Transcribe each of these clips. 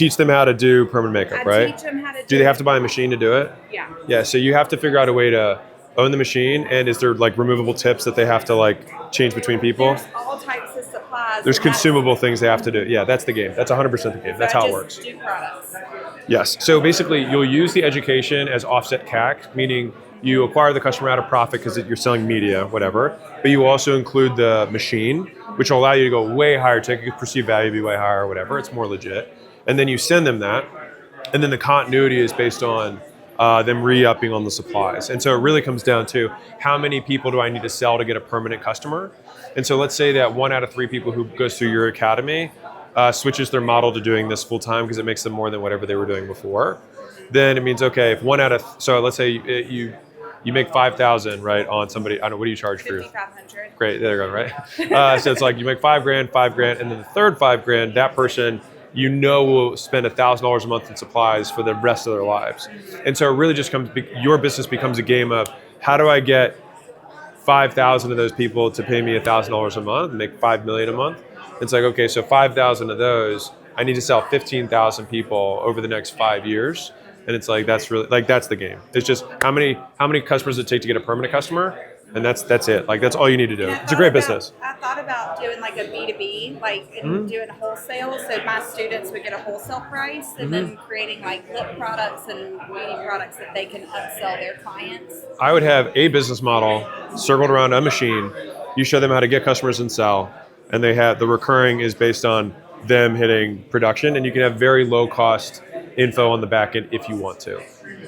teach them how to do permanent makeup, right? I teach them how to do they have to buy a machine to do it? Yeah. Yeah, so you have to figure out a way to own the machine, and is there like removable tips that they have to like change between people? There's all types of supplies. There's consumable things they have to do. Yeah, that's the game. That's 100% the game. That's how it works. Do products. Yes. So basically, you'll use the education as offset CAC, meaning you acquire the customer at a profit because you're selling media, whatever. But you also include the machine, which will allow you to go way higher, take your perceived value be way higher, or whatever. It's more legit. And then you send them that, and then the continuity is based on them re-upping on the supplies. And so it really comes down to how many people do I need to sell to get a permanent customer? And so let's say that 1 out of 3 people who goes through your academy switches their model to doing this full time because it makes them more than whatever they were doing before. Then it means, okay, if 1 out of, so let's say you make 5,000, right, on somebody, I don't know, what do you charge for? 5,500. Great, there you go, right? So it's like you make $5,000, and then the third $5,000, that person, you know, will spend $1,000 a month in supplies for the rest of their lives. And so it really just your business becomes a game of how do I get 5,000 of those people to pay me $1,000 a month and make 5 million a month? It's like, okay, so 5,000 of those, I need to sell 15,000 people over the next 5 years. And it's like, that's really, like, that's the game. It's just how many customers does it take to get a permanent customer? And that's it. Like, that's all you need to do. It's a great business. I thought about doing like a B2B, like doing wholesale. So my students would get a wholesale price and then creating like lip products and beauty products that they can upsell their clients. I would have a business model circled around a machine. You show them how to get customers and sell. And they have, the recurring is based on them hitting production, and you can have very low cost info on the back end if you want to.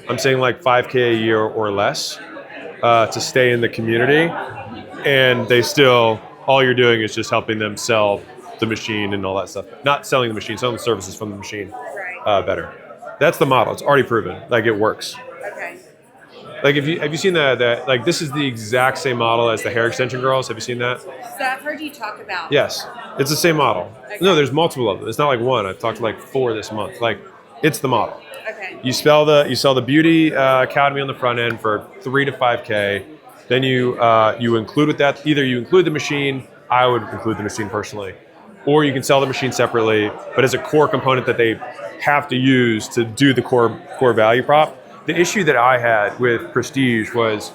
I'm saying like $5K a year or less to stay in the community, and they still, all you're doing is just helping them sell the machine and all that stuff. Not selling the machine, selling the services from the machine better. That's the model. It's already proven. Like, it works. Okay. Like, have you seen that like this is the exact same model as the hair extension girls? Have you seen that? So I've heard you talk about. Yes, it's the same model. Okay. No, there's multiple of them. It's not like one. I've talked to like 4 this month. Like, it's the model. Okay. You sell the beauty academy on the front end for 3 to 5K. Then you include with that, either you include the machine. I would include the machine personally, or you can sell the machine separately, but as a core component that they have to use to do the core value prop. The issue that I had with Prestige was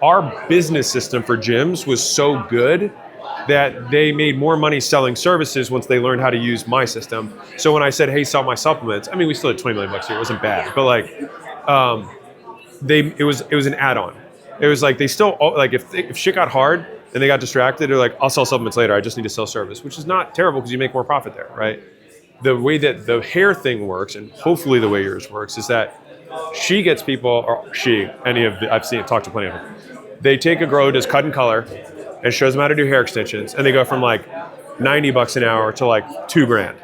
our business system for gyms was so good that they made more money selling services once they learned how to use my system. So when I said, hey, sell my supplements, I mean, we still had 20 million bucks here. It wasn't bad, but like, it was an add-on. It was like, they still, like, if shit got hard and they got distracted, they're like, I'll sell supplements later. I just need to sell service, which is not terrible because you make more profit there, right? The way that the hair thing works, and hopefully the way yours works, is that she gets people, or I've seen it, talked to plenty of them. They take a girl who does cut and color and shows them how to do hair extensions, and they go from like $90 an hour to like $2,000,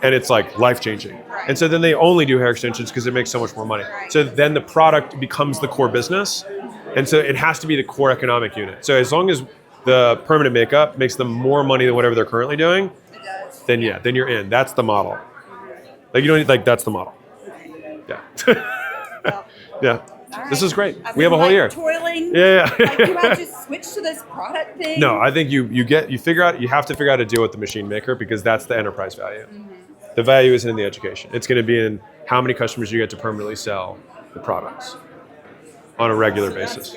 and it's like life-changing. And so then they only do hair extensions because it makes so much more money. So then the product becomes the core business, and so it has to be the core economic unit. So as long as the permanent makeup makes them more money than whatever they're currently doing, then you're in. That's the model. Like, you don't need, like, that's the model. Yeah. Yeah. Right. This is great. I've We have a whole been, year. Toiling. Yeah. Like, do I just switch to this product thing? No, I think you have to figure out how to deal with the machine maker, because that's the enterprise value. The value isn't in the education. It's going to be in how many customers you get to permanently sell the products on a regular basis.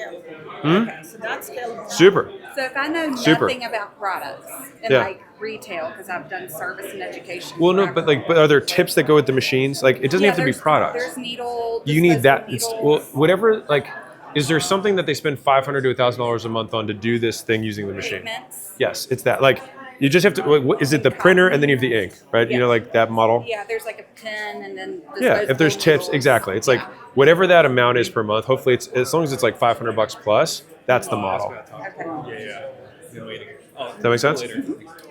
Okay, so that's scalable. Super. So if I know nothing about products and like retail, because I've done service and education. Well, no, but are there tips that go with the machines? Like, it doesn't have to be products. There's needle. You need that. Needles. Whatever. Like, is there something that they spend $500 to $1,000 a month on to do this thing using the machine? Treatments. Yes, it's that. Like, you just have to. Is it the printer and then you have the ink, right? Yeah. You know, like that model. Yeah, there's like a pen and then. If there's tips, exactly. It's like whatever that amount is per month. Hopefully, it's as long as it's like $500 plus. That's the model. Okay. Yeah. Been waiting. Does that make sense?